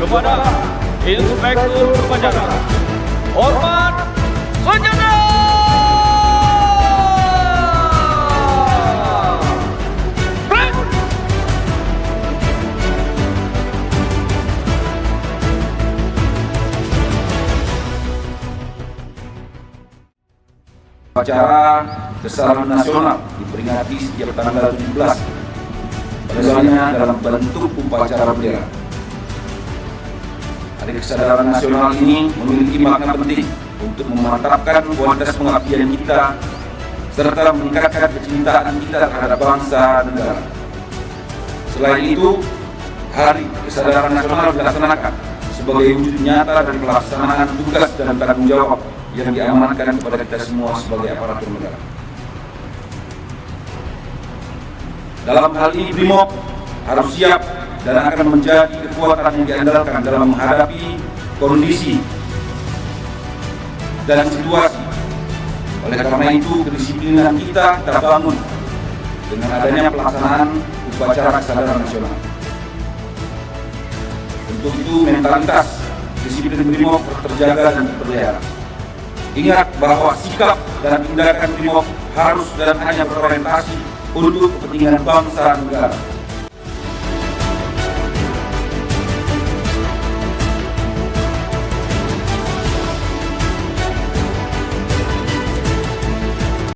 kepada Inspektur Upacara. Hormat senjata! Break! Upacara kesadaran nasional diperingati setiap tanggal 17, biasanya dalam bentuk upacara bendera. Hari kesadaran nasional ini memiliki makna penting untuk memantapkan kualitas pengabdian kita serta meningkatkan kecintaan kita terhadap bangsa dan negara. Selain itu, Hari Kesadaran Nasional dilaksanakan sebagai wujud nyata dari pelaksanaan tugas dan tanggung jawab yang diamanatkan kepada kita semua sebagai aparatur negara. Dalam hal ini BRIMOB harus siap dan akan menjadi kekuatan yang diandalkan dalam menghadapi kondisi dan situasi. Oleh karena itu, kedisiplinan kita terbangun dengan adanya pelaksanaan upacara kesadaran nasional. Untuk itu, mentalitas disiplin BRIMOB harus terjaga dan terpelihara. Ingat bahwa sikap dan tindakan BRIMOB harus dan hanya berorientasi untuk kepentingan bangsa dan negara.